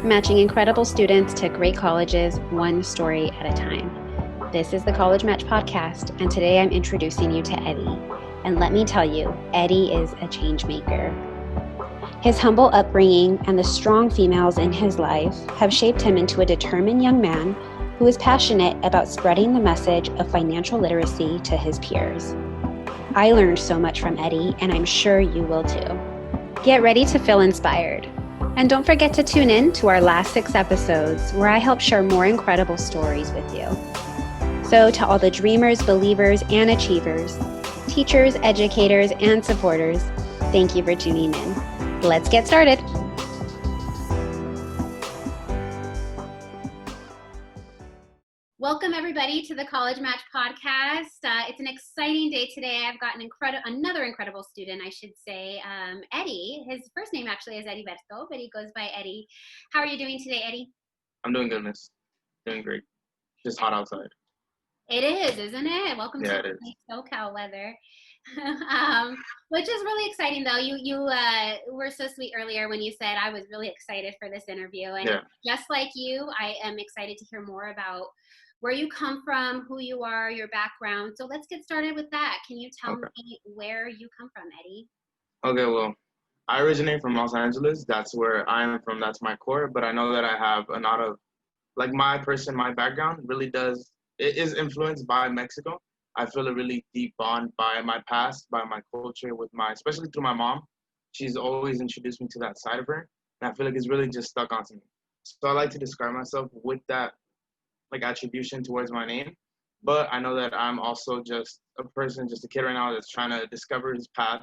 matching incredible students to great colleges, one story at a time. This is the College Match Podcast, and today I'm introducing you to Eddy. And let me tell you, Eddy is a change maker. His humble upbringing and the strong females in his life have shaped him into a determined young man who is passionate about spreading the message of financial literacy to his peers. I learned so much from Eddy, and I'm sure you will too. Get ready to feel inspired. And don't forget to tune in to our last 6 episodes where I help share more incredible stories with you. So to all the dreamers, believers, and achievers, teachers, educators, and supporters, thank you for tuning in. Let's get started. Welcome everybody to the College Match Podcast. It's an exciting day today. I've got another incredible student, I should say, Eddy. His first name actually is Eddy Berto, but he goes by Eddy. How are you doing today, Eddy? I'm doing good, miss. Doing great. Just hot outside. It is, isn't it? Welcome to the SoCal weather. Which is really exciting, though. You were so sweet earlier when you said I was really excited for this interview. And just like you, I am excited to hear more about where you come from, who you are, your background. So let's get started with that. Can you tell me where you come from, Eddy? Okay, well, I originate from Los Angeles. That's where I am from. That's my core. But I know that I have a lot of, like my background really it is influenced by Mexico. I feel a really deep bond by my past, by my culture, especially through my mom. She's always introduced me to that side of her. And I feel like it's really just stuck onto me. So I like to describe myself with that attribution towards my name. But I know that I'm also just a person, just a kid right now that's trying to discover his path.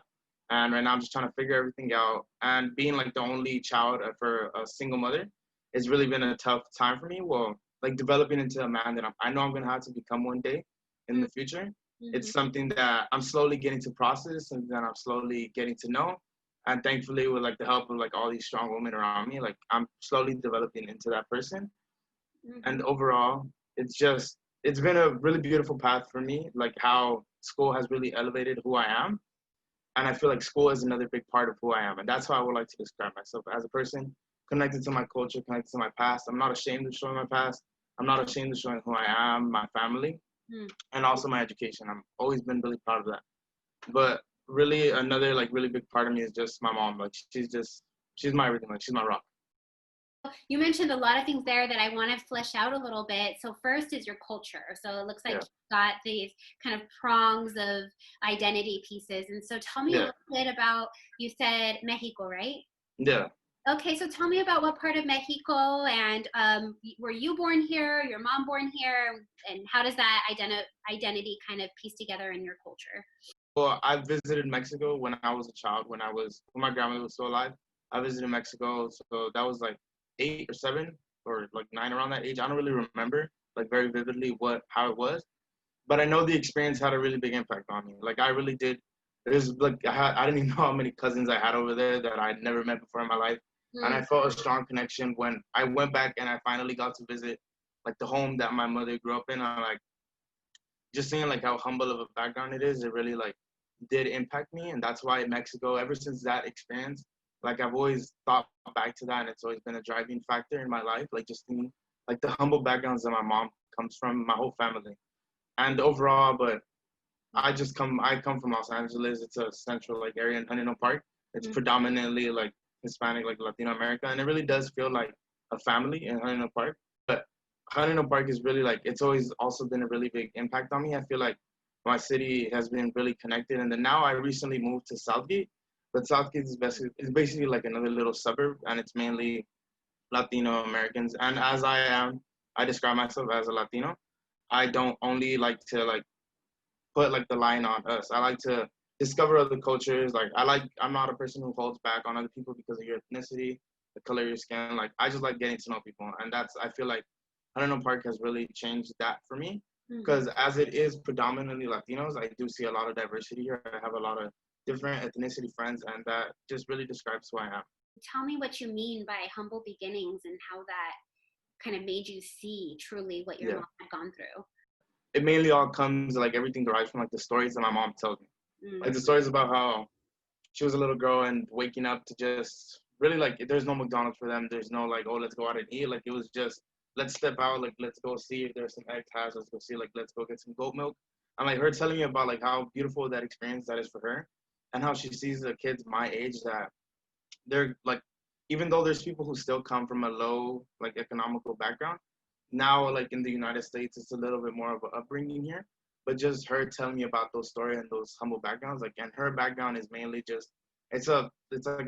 And right now I'm just trying to figure everything out. And being the only child for a single mother, it's really been a tough time for me. Well, developing into a man that I know I'm going to have to become one day in the future. Mm-hmm. It's something that I'm slowly getting to process and that I'm slowly getting to know. And thankfully, with the help of all these strong women around me, I'm slowly developing into that person. Mm-hmm. And overall, it's been a really beautiful path for me, how school has really elevated who I am. And I feel like school is another big part of who I am. And that's how I would like to describe myself as a person connected to my culture, connected to my past. I'm not ashamed of showing my past. I'm not ashamed of showing who I am, my family, and also my education. I've always been really proud of that. But really, another really big part of me is just my mom. She's my everything. She's my rock. You mentioned a lot of things there that I want to flesh out a little bit. So first is your culture. So it looks like you've got these kind of prongs of identity pieces. And so tell me a little bit about, you said Mexico, right? Yeah. Okay, so tell me about what part of Mexico, and were you born here, your mom born here, and how does that identity kind of piece together in your culture? Well, I visited Mexico when I was a child, when my grandmother was still alive. I visited Mexico, so that was 8 or 7 or 9 around that age. I don't really remember very vividly how it was, but I know the experience had a really big impact on me. I really did. It was I didn't even know how many cousins I had over there that I'd never met before in my life. And I felt a strong connection when I went back and I finally got to visit the home that my mother grew up in. And just seeing how humble of a background it is, it really did impact me. And that's why Mexico, ever since that experience, I've always thought back to that, and it's always been a driving factor in my life. Just seeing the humble backgrounds that my mom comes from, my whole family. And overall, but I come from Los Angeles. It's a central area in Huntington Park. It's predominantly Hispanic, Latino America, and it really does feel like a family in Huntington Park. But Huntington Park is really it's always also been a really big impact on me. I feel like my city has been really connected, and then now I recently moved to Southgate. But Southgate is basically another little suburb, and it's mainly Latino Americans. And as I describe myself as a Latino. I don't only to put the line on us. I like to discover other cultures. I'm not a person who holds back on other people because of your ethnicity, the color of your skin. I just like getting to know people, and I feel like Huntington Park has really changed that for me, because as it is predominantly Latinos, I do see a lot of diversity here. I have a lot of different ethnicity friends, and that just really describes who I am. Tell me what you mean by humble beginnings and how that kind of made you see truly what your mom had gone through. It mainly all comes, everything derives from, the stories that my mom tells me. The stories about how she was a little girl and waking up to just really like there's no McDonald's for them. There's no like, oh, let's go out and eat. Like it was just let's step out, like let's go see if there's some egg ties. Let's go see, like let's go get some goat milk. And like her telling me about like how beautiful that experience that is for her, and how she sees the kids my age that they're like, even though there's people who still come from a low like economical background, now like in the United States it's a little bit more of an upbringing here. But just her telling me about those stories and those humble backgrounds, like, and her background is mainly just it's like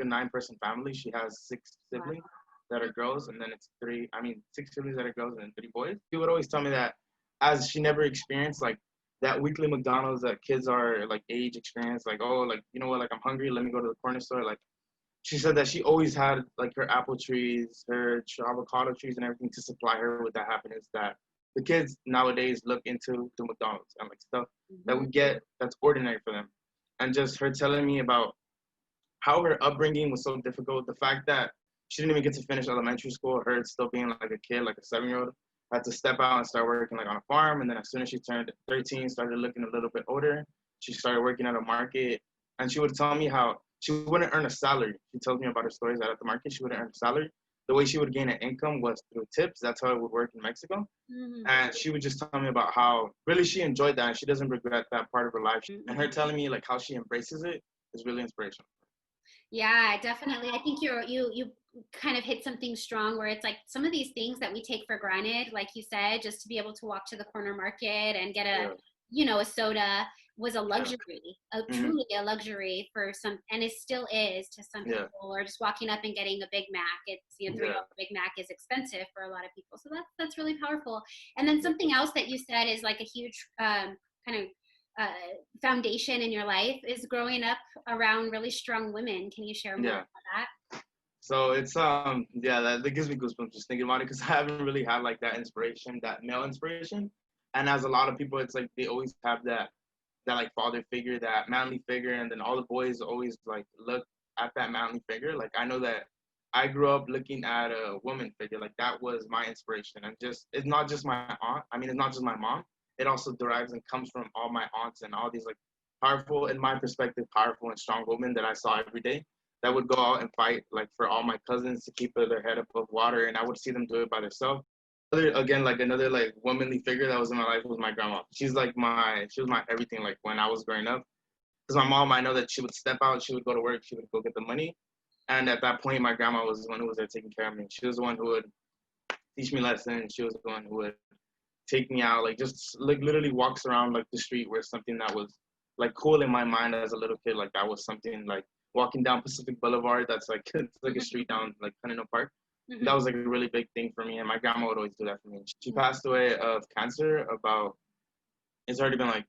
a 9-person family. She has 6 siblings that are girls, and then it's 6 siblings that are girls and then 3 boys. She would always tell me that as she never experienced like that weekly McDonald's that kids are like age experience, like, oh, like, you know what, like I'm hungry, let me go to the corner store. Like she said that she always had like her apple trees, her avocado trees, and everything to supply her with that happiness that the kids nowadays look into the McDonald's and like stuff that we get that's ordinary for them. And just her telling me about how her upbringing was so difficult, the fact that she didn't even get to finish elementary school, her still being like a kid, like a 7-year-old, had to step out and start working like on a farm. And then as soon as she turned 13, started looking a little bit older, she started working at a market. And she would tell me how she wouldn't earn a salary. She tells me about her stories that at the market, she wouldn't earn a salary. The way she would gain an income was through tips. That's how it would work in Mexico. And she would just tell me about how really she enjoyed that and she doesn't regret that part of her life. And her telling me like how she embraces it is really inspirational. Yeah, definitely. I think you kind of hit something strong where it's like some of these things that we take for granted, like you said, just to be able to walk to the corner market and get a soda was a luxury, truly a luxury for some, and it still is to some people, or just walking up and getting a Big Mac. It's, $3 Big Mac is expensive for a lot of people. So that's really powerful. And then something else that you said is like a huge kind of foundation in your life is growing up around really strong women. Can you share more about that? So it's that gives me goosebumps just thinking about it, because I haven't really had like that inspiration, that male inspiration. And as a lot of people, it's like they always have that like father figure, that manly figure, and then all the boys always like look at that manly figure. Like I know that I grew up looking at a woman figure, like that was my inspiration. And just it's not just my aunt. I mean, it's not just my mom. It also derives and comes from all my aunts and all these like powerful, in my perspective, powerful and strong women that I saw every day that would go out and fight like for all my cousins to keep their head above water, and I would see them do it by themselves. Another like womanly figure that was in my life was my grandma. She was my everything, like when I was growing up. Because my mom, I know that she would step out, she would go to work, she would go get the money. And at that point, my grandma was the one who was there taking care of me. She was the one who would teach me lessons. She was the one who would take me out, like just like literally walks around like the street where something that was like cool in my mind as a little kid, like that was something like walking down Pacific Boulevard. That's like it's like a street down like Canino Park. That was like a really big thing for me, and my grandma would always do that for me. She passed away of cancer it's already been like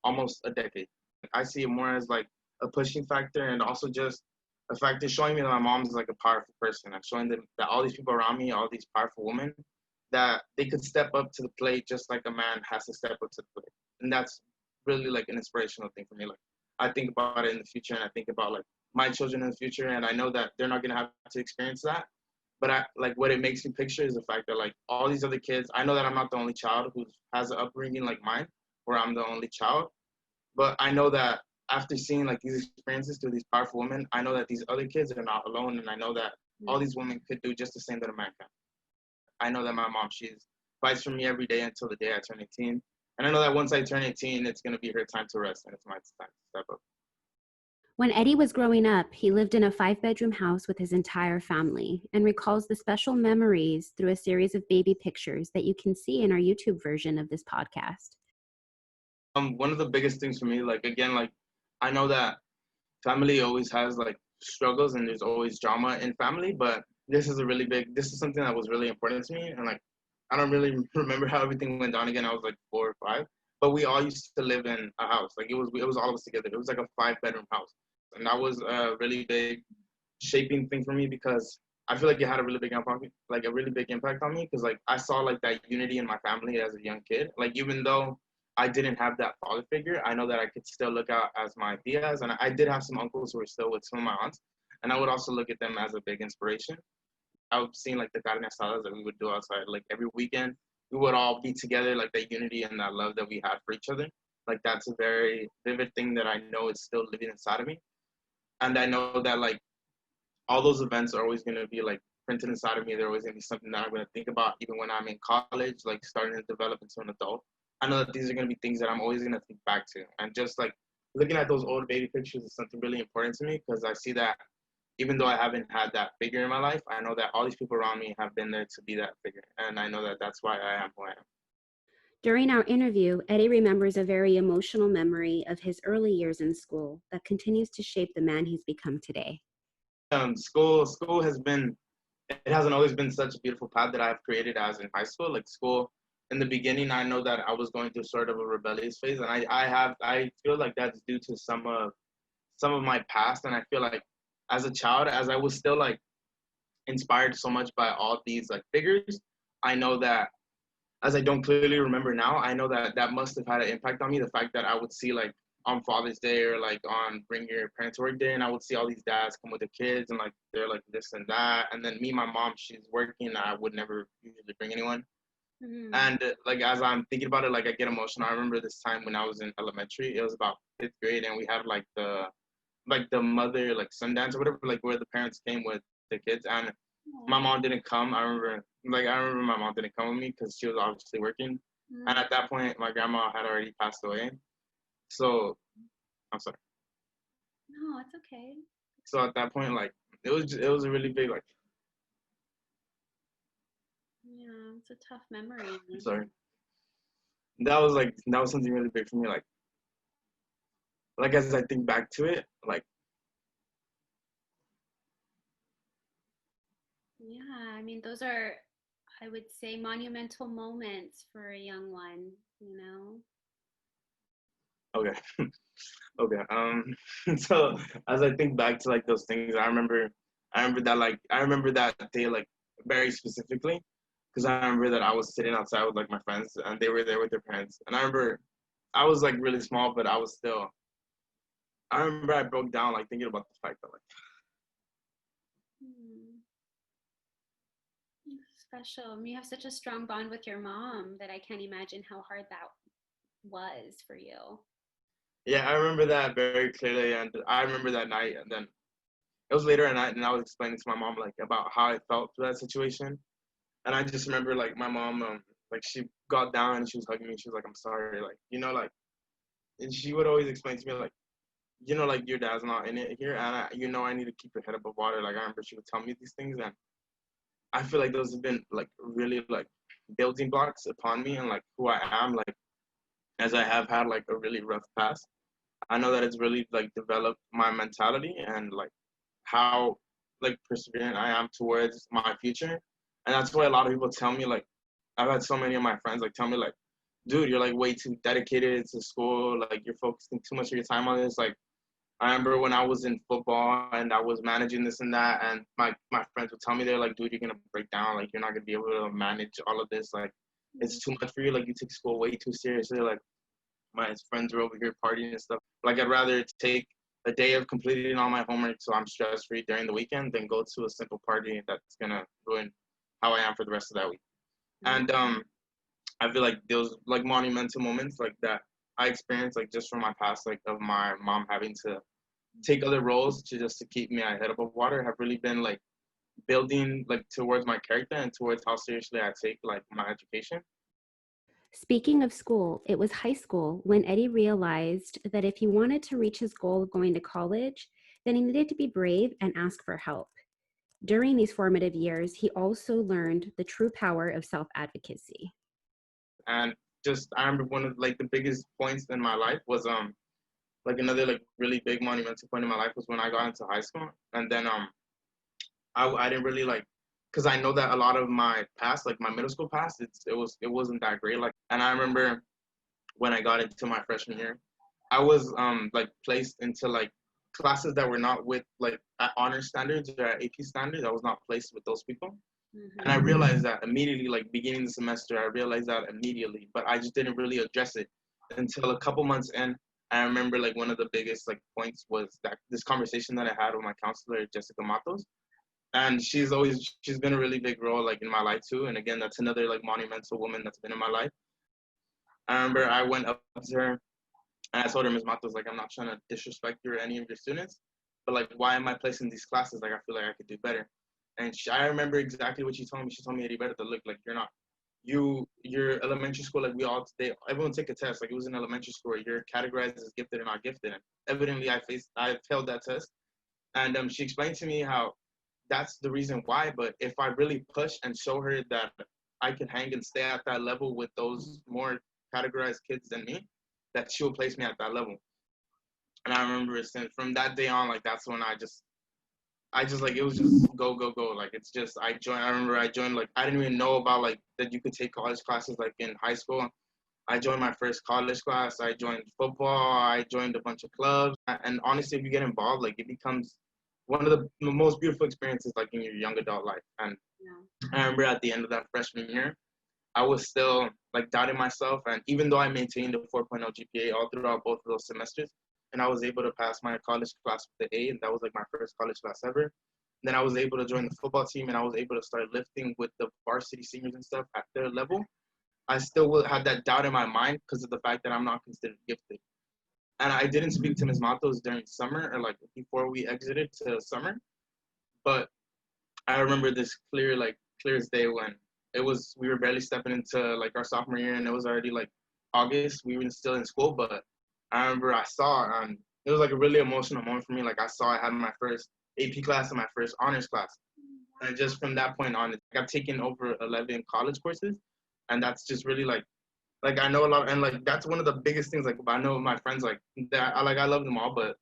almost a decade. I see it more as like a pushing factor, and also just a factor showing me that my mom's like a powerful person, and showing them that all these people around me, all these powerful women, that they could step up to the plate just like a man has to step up to the plate. And that's really like an inspirational thing for me. Like I think about it in the future, and I think about like my children in the future, and I know that they're not gonna have to experience that. But I like what it makes me picture is the fact that like all these other kids, I know that I'm not the only child who has an upbringing like mine, where I'm the only child. But I know that after seeing like these experiences through these powerful women, I know that these other kids are not alone, and I know that all these women could do just the same that a man can. I know that my mom, she fights for me every day until the day I turn 18. And I know that once I turn 18, it's going to be her time to rest, and it's my time to step up. When Eddy was growing up, he lived in a 5-bedroom house with his entire family and recalls the special memories through a series of baby pictures that you can see in our YouTube version of this podcast. One of the biggest things for me, like, again, like, I know that family always has, like, struggles, and there's always drama in family, but this is something that was really important to me, and, like, I don't really remember how everything went down again. I was, like, 4 or 5, but we all used to live in a house. Like, it was all of us together. It was, like, a 5-bedroom house, and that was a really big shaping thing for me, because I feel like it had a really big impact on me, because, like, I saw, like, that unity in my family as a young kid. Like, even though I didn't have that father figure, I know that I could still look out as my tias, and I did have some uncles who were still with some of my aunts, and I would also look at them as a big inspiration. I would see like the carne asadas that we would do outside, like every weekend, we would all be together, like that unity and that love that we had for each other. Like that's a very vivid thing that I know is still living inside of me. And I know that like all those events are always going to be like printed inside of me. They're always going to be something that I'm going to think about even when I'm in college, like starting to develop into an adult. I know that these are going to be things that I'm always going to think back to. And just like looking at those old baby pictures is something really important to me, because I see that even though I haven't had that figure in my life, I know that all these people around me have been there to be that figure. And I know that that's why I am who I am. During our interview, Eddy remembers a very emotional memory of his early years in school that continues to shape the man he's become today. School has been, it hasn't always been such a beautiful path that I've created as in high school. Like school, in the beginning, I know that I was going through sort of a rebellious phase, and I feel like that's due to some of my past. And I feel like as a child, as I was still like inspired so much by all these like figures, I know that, as I don't clearly remember now, I know that that must have had an impact on me. The fact that I would see like on Father's Day or like on Bring Your Parents to Work Day, and I would see all these dads come with their kids and like they're like this and that. And then me, my mom, she's working. I would never usually bring anyone. Mm-hmm. And like as I'm thinking about it, like I get emotional. I remember this time when I was in elementary. It was about fifth grade, and we had like the mother like Sundance or whatever, like where the parents came with the kids, and my mom didn't come. I remember my mom didn't come with me because she was obviously working, and at that point my grandma had already passed away. So I'm sorry. No, it's okay. So at that point, like it was a really big like. Yeah, it's a tough memory. I'm sorry. That was something really big for me. Like as I think back to it, like. Yeah, I mean, those are, I would say, monumental moments for a young one, you know? Okay. Okay. So as I think back to like those things, I remember that day like very specifically, because I remember that I was sitting outside with like my friends and they were there with their parents, and I remember I was like really small, but I remember I broke down like thinking about the fact that like. Hmm. Special. I mean, you have such a strong bond with your mom that I can't imagine how hard that was for you. Yeah, I remember that very clearly, and I remember that night, and then it was later at night, and I was explaining to my mom like about how I felt through that situation. And I just remember like my mom, like she got down and she was hugging me. She was like, "I'm sorry," like like, and she would always explain to me like, like your dad's not in it here, and I need to keep your head above water. Like I remember she would tell me these things, and I feel like those have been like really like building blocks upon me and like who I am. Like as I have had like a really rough past, I know that it's really like developed my mentality and like how like perseverant I am towards my future. And that's why a lot of people tell me like I've had so many of my friends like tell me like, dude, you're like way too dedicated to school, like you're focusing too much of your time on this. Like I remember when I was in football and I was managing this and that, and my friends would tell me, they're like, dude, you're gonna break down, like you're not gonna be able to manage all of this, like it's too much for you, like you take school way too seriously. Like my friends were over here partying and stuff. Like I'd rather take a day of completing all my homework so I'm stress free during the weekend than go to a simple party that's gonna ruin how I am for the rest of that week. And I feel like those like monumental moments like that I experienced like just from my past, like of my mom having to take other roles to just to keep me head above water, have really been like building like towards my character and towards how seriously I take like my education. Speaking of school, it was high school when Eddy realized that if he wanted to reach his goal of going to college, then he needed to be brave and ask for help. During these formative years, he also learned the true power of self-advocacy. And just I remember one of like the biggest points in my life was like another like really big monumental point in my life was when I got into high school. And then I didn't really like, because I know that a lot of my past, like my middle school past, it wasn't that great. Like, and I remember when I got into my freshman year, I was like placed into like classes that were not with like at honor standards or at AP standards. I was not placed with those people. And I realized that immediately, like beginning the semester, I realized that immediately, but I just didn't really address it until a couple months in. I remember like one of the biggest like points was that this conversation that I had with my counselor, Jessica Matos. And she's been a really big role like in my life too. And again, that's another like monumental woman that's been in my life. I remember I went up to her and I told her, Ms. Matos, like, I'm not trying to disrespect you or any of your students, but like, why am I placing these classes? Like, I feel like I could do better. And I remember exactly what she told me. She told me, Eddie, better to look like you're not. Your elementary school, like everyone take a test. Like it was in elementary school, you're categorized as gifted or not gifted. And evidently, I failed that test. And she explained to me how that's the reason why. But if I really push and show her that I can hang and stay at that level with those more categorized kids than me, that she will place me at that level. And I remember since from that day on, like that's when I just like it was just go go go. Like it's just I joined. I remember I joined like I didn't even know about like that you could take college classes like in high school. I joined my first college class. I joined football. I joined a bunch of clubs. And honestly, if you get involved, like it becomes one of the most beautiful experiences like in your young adult life. And I remember at the end of that freshman year, I was still like doubting myself. And even though I maintained a 4.0 GPA all throughout both of those semesters, and I was able to pass my college class with the A, and that was like my first college class ever. Then I was able to join the football team, and I was able to start lifting with the varsity seniors and stuff at their level. I still will have that doubt in my mind because of the fact that I'm not considered gifted. And I didn't speak to Ms. Matos during summer or like before we exited to summer. But I remember this clear as day when we were barely stepping into like our sophomore year and it was already like August. We were still in school, but I remember I saw and it was like a really emotional moment for me. Like I saw I had my first AP class and my first honors class. And just from that point on, I've taken over 11 college courses. And that's just really like I know a lot, and like that's one of the biggest things. Like I know my friends like that. I love them all, but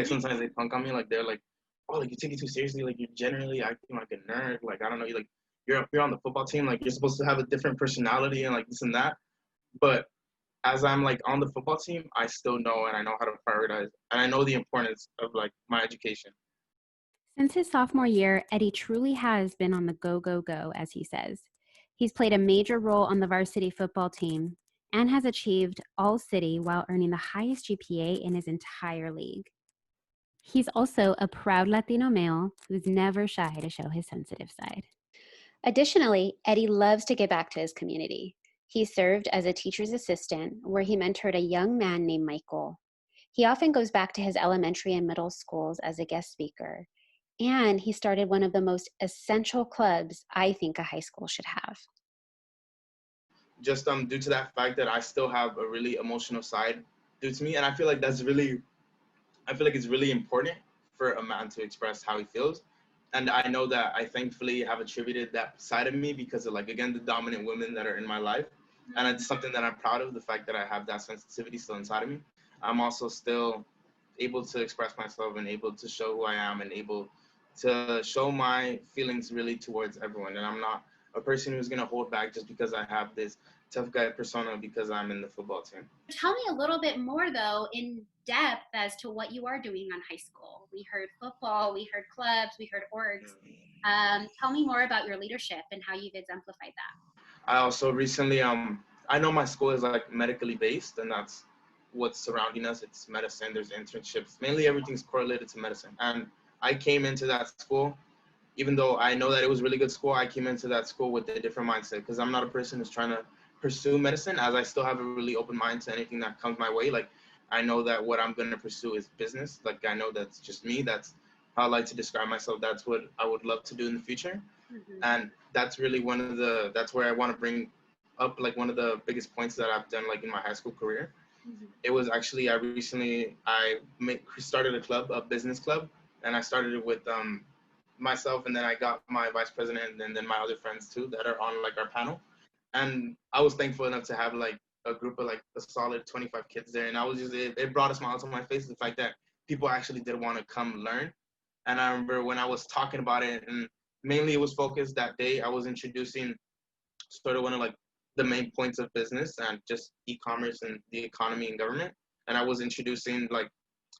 sometimes they punk on me. Like they're like, oh, like you take it too seriously. Like you're generally acting like a nerd. Like I don't know, you're on the football team. Like you're supposed to have a different personality and like this and that. But as I'm like on the football team, I still know and I know how to prioritize, and I know the importance of like my education. Since his sophomore year, Eddy truly has been on the go, go, go, as he says. He's played a major role on the varsity football team and has achieved all city while earning the highest GPA in his entire league. He's also a proud Latino male who's never shy to show his sensitive side. Additionally, Eddy loves to give back to his community. He served as a teacher's assistant where he mentored a young man named Michael. He often goes back to his elementary and middle schools as a guest speaker. And he started one of the most essential clubs I think a high school should have. Just due to that fact that I still have a really emotional side due to me, and I feel like it's really important for a man to express how he feels. And I know that I thankfully have attributed that side of me because of like again the dominant women that are in my life, and it's something that I'm proud of, the fact that I have that sensitivity still inside of me. I'm also still able to express myself and able to show who I am and able to show my feelings really towards everyone. And I'm not a person who's going to hold back just because I have this tough guy persona because I'm in the football team. Tell me a little bit more, though, in depth as to what you are doing on high school. We heard football, we heard clubs, we heard orgs. Tell me more about your leadership and how you've exemplified that. I also recently, I know my school is like medically based, and that's what's surrounding us. It's medicine, there's internships, mainly everything's correlated to medicine. And I came into that school, even though I know that it was a really good school, I came into that school with a different mindset because I'm not a person who's trying to pursue medicine, as I still have a really open mind to anything that comes my way. Like I know that what I'm going to pursue is business. Like I know that's just me. That's how I like to describe myself. That's what I would love to do in the future. And that's really that's where I want to bring up like one of the biggest points that I've done like in my high school career. It was actually I started a club, a business club, and I started it with myself, and then I got my vice president and then my other friends too that are on like our panel. And I was thankful enough to have like a group of like a solid 25 kids there, and I was it brought a smile to my face, the fact that people actually did want to come learn. And I remember when I was talking about it, and mainly it was focused that day, I was introducing sort of one of like the main points of business and just e-commerce and the economy and government. And I was introducing like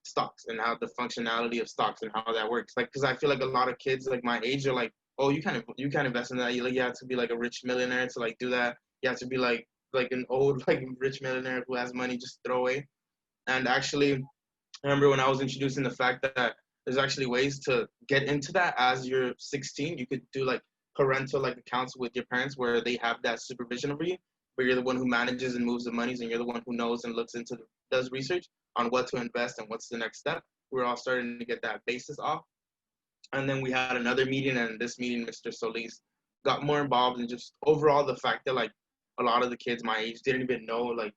stocks and how the functionality of stocks and how that works. Like, because I feel like a lot of kids like my age are like, oh, you can't invest in that. You have to be like a rich millionaire to like do that. You have to be like an old like rich millionaire who has money just throw away. And actually, I remember when I was introducing the fact that there's actually ways to get into that as you're 16. You could do like parental like accounts with your parents where they have that supervision over you, where you're the one who manages and moves the monies and you're the one who knows and looks into does research on what to invest and what's the next step, we were all starting to get that basis off. And then we had another meeting, and this meeting, Mr. Solis got more involved in just overall the fact that like a lot of the kids my age didn't even know like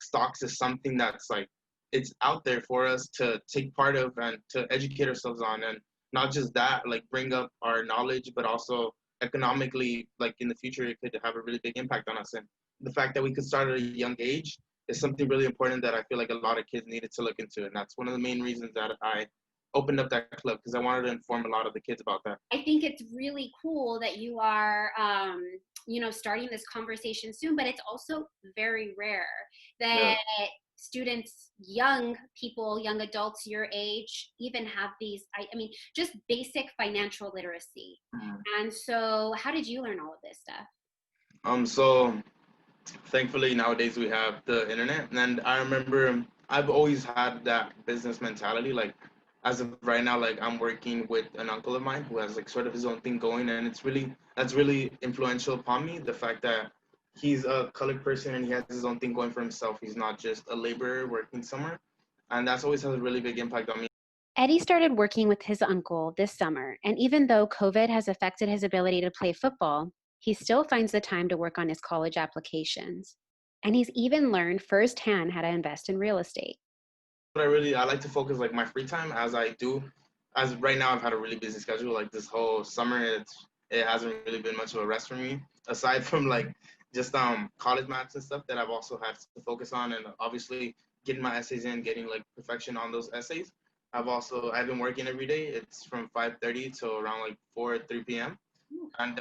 stocks is something that's like it's out there for us to take part of and to educate ourselves on, and not just that, like bring up our knowledge, but also economically, like in the future, it could have a really big impact on us. And the fact that we could start at a young age is something really important that I feel like a lot of kids needed to look into, and that's one of the main reasons that I opened up that club, because I wanted to inform a lot of the kids about that. I think it's really cool that you are, starting this conversation soon, but it's also very rare that students, young people, young adults your age, even have these, just basic financial literacy. And so how did you learn all of this stuff? So thankfully nowadays we have the internet, and I remember I've always had that business mentality. Like as of right now, like I'm working with an uncle of mine who has like sort of his own thing going, and that's really influential upon me. The fact that he's a colored person and he has his own thing going for himself. He's not just a laborer working somewhere, and that's always had a really big impact on me. Eddy started working with his uncle this summer, and even though COVID has affected his ability to play football, he still finds the time to work on his college applications. And he's even learned firsthand how to invest in real estate. But I like to focus like my free time as right now I've had a really busy schedule. Like this whole summer, it hasn't really been much of a rest for me, aside from like just college maths and stuff that I've also had to focus on, and obviously getting my essays in, getting like perfection on those essays. I've been working every day. It's from 5:30 to around like 3 p.m. And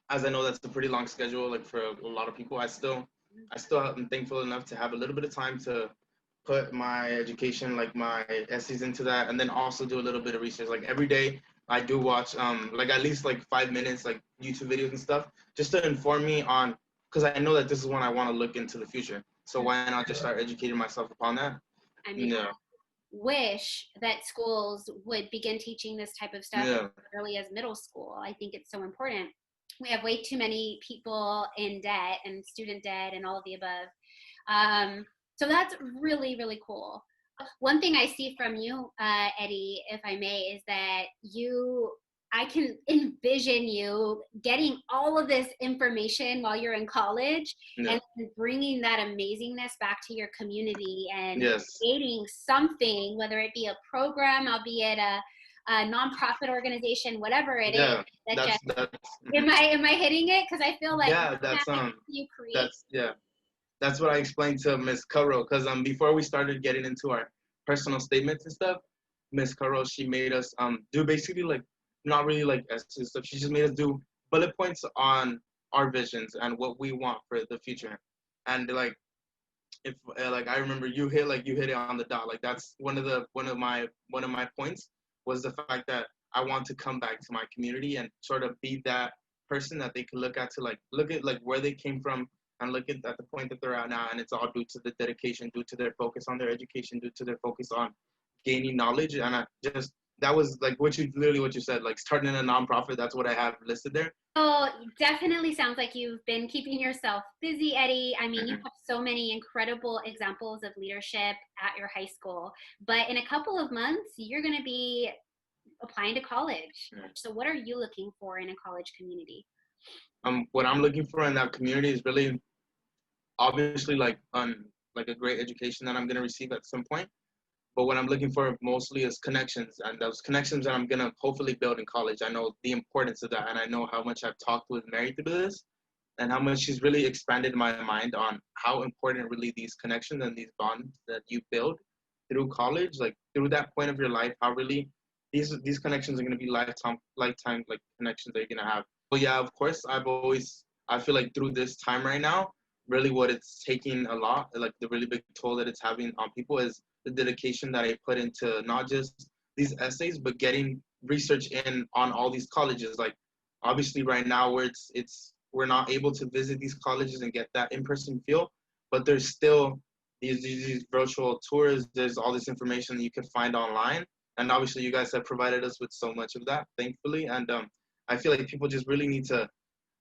as I know that's a pretty long schedule, like for a lot of people, I still am thankful enough to have a little bit of time to put my education, like my essays into that, and then also do a little bit of research. Like every day I do watch like at least like 5 minutes like YouTube videos and stuff, just to inform me on, because I know that this is when I want to look into the future. So why not just start educating myself upon that? I wish that schools would begin teaching this type of stuff as early as middle school. I think it's so important. We have way too many people in debt and student debt and all of the above. So that's really, really cool. One thing I see from you, Eddy, if I may, is that I can envision you getting all of this information while you're in college and bringing that amazingness back to your community and creating something, whether it be a program, albeit a nonprofit organization, whatever it is. Am I hitting it? Because I feel like you create. That's what I explained to Miss Curro, because before we started getting into our personal statements and stuff, Miss Curro, she made us do basically like not really like essays stuff. She just made us do bullet points on our visions and what we want for the future. And like if like I remember you hit it on the dot. Like that's one of my points was the fact that I want to come back to my community and sort of be that person that they can look at like where they came from and look at the point that they're at now, and it's all due to the dedication, due to their focus on their education, due to their focus on gaining knowledge. And that was like what you said, like starting a nonprofit. That's what I have listed there. Oh, definitely sounds like you've been keeping yourself busy, Eddy. I mean, you have so many incredible examples of leadership at your high school, but in a couple of months, you're going to be applying to college. So what are you looking for in a college community? What I'm looking for in that community is really obviously like a great education that I'm going to receive at some point. But what I'm looking for mostly is connections, and those connections that I'm going to hopefully build in college. I know the importance of that, and I know how much I've talked with Mary through this, and how much she's really expanded my mind on how important really these connections and these bonds that you build through college, like through that point of your life, how really these connections are going to be lifetime like connections that you're going to have. But yeah, of course, I feel like through this time right now, really what it's taking a lot, like the really big toll that it's having on people is the dedication that I put into not just these essays, but getting research in on all these colleges. Like obviously right now where we're not able to visit these colleges and get that in-person feel, but there's still these virtual tours. There's all this information that you can find online. And obviously you guys have provided us with so much of that, thankfully. And I feel like people just really need to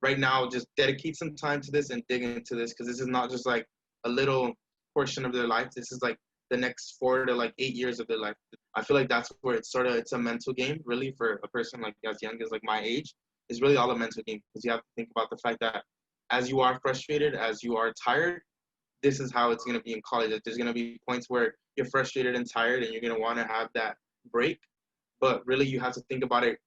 right now just dedicate some time to this and dig into this, because this is not just like a little portion of their life. This is like the next 4 to like 8 years of their life. I feel like that's where it's a mental game really for a person like as young as like my age. It's really all a mental game because you have to think about the fact that as you are frustrated, as you are tired, this is how it's going to be in college. Like, there's going to be points where you're frustrated and tired and you're going to want to have that break. But really, you have to think about it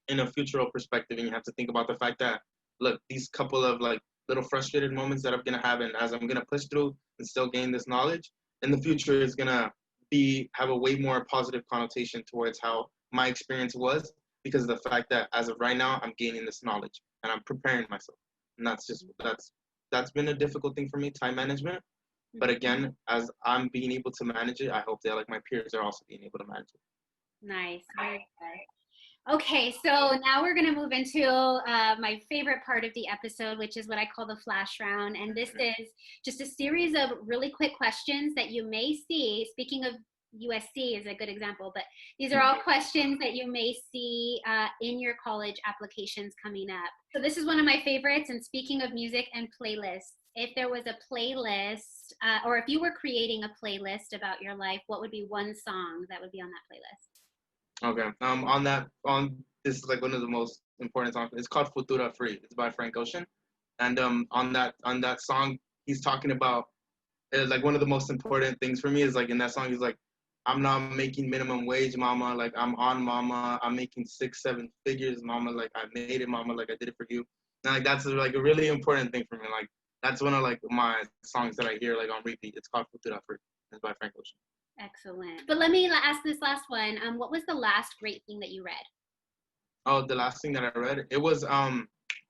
in a futural perspective, and you have to think about the fact that, look, these couple of like little frustrated moments that I'm going to have, and as I'm going to push through and still gain this knowledge, in the future is going to have a way more positive connotation towards how my experience was, because of the fact that as of right now, I'm gaining this knowledge and I'm preparing myself. And that's been a difficult thing for me, time management. But again, as I'm being able to manage it, I hope that like my peers are also being able to manage it. Nice. Very good. Okay, so now we're going to move into my favorite part of the episode, which is what I call the flash round. And this is just a series of really quick questions that you may see. Speaking of USC is a good example, but these are all questions that you may see in your college applications coming up. So this is one of my favorites. And speaking of music and playlists, if there was a playlist or if you were creating a playlist about your life, what would be one song that would be on that playlist? Okay. This is like one of the most important songs. It's called Futura Free. It's by Frank Ocean. And on that song, he's talking about like one of the most important things for me is like in that song, he's like, I'm not making minimum wage, mama. Like I'm on, mama. I'm making 6-7 figures, mama. Like I made it, mama. Like I did it for you. And like that's like a really important thing for me. Like that's one of like my songs that I hear like on repeat. It's called Futura Free. It's by Frank Ocean. Excellent. But let me ask this last one. What was the last great thing that you read? Oh, the last thing that I read, it was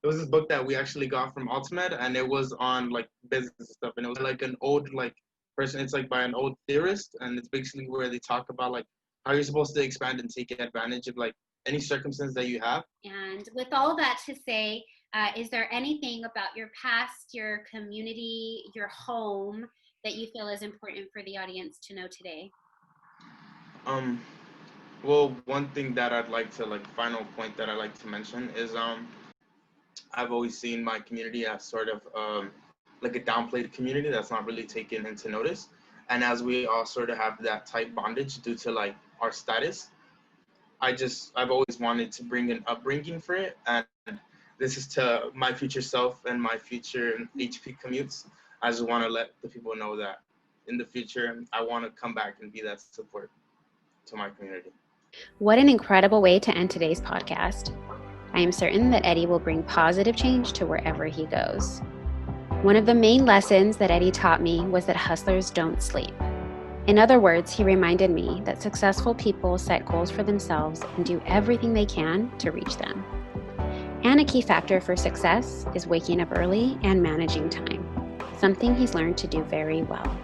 this book that we actually got from Ultimate, and it was on like business stuff, and it was like an old like person. It's like by an old theorist, and it's basically where they talk about like how you're supposed to expand and take advantage of like any circumstance that you have. And with all that to say, is there anything about your past, your community, your home that you feel is important for the audience to know today? Well, one thing that I'd like to like final point that I like to mention is I've always seen my community as sort of like a downplayed community that's not really taken into notice. And as we all sort of have that tight bondage due to like our status, I've always wanted to bring an upbringing for it. And this is to my future self and my future HP commutes. I just want to let the people know that in the future, I want to come back and be that support to my community. What an incredible way to end today's podcast. I am certain that Eddy will bring positive change to wherever he goes. One of the main lessons that Eddy taught me was that hustlers don't sleep. In other words, he reminded me that successful people set goals for themselves and do everything they can to reach them. And a key factor for success is waking up early and managing time, something he's learned to do very well.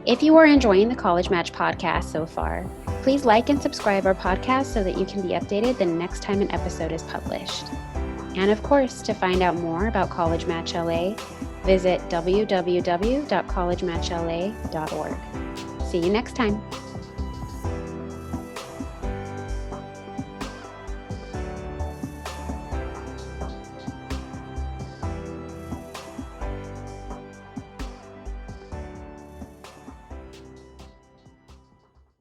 If you are enjoying the College Match podcast so far, please like and subscribe our podcast so that you can be updated the next time an episode is published. And of course, to find out more about College Match LA, visit www.collegematchla.org. See you next time.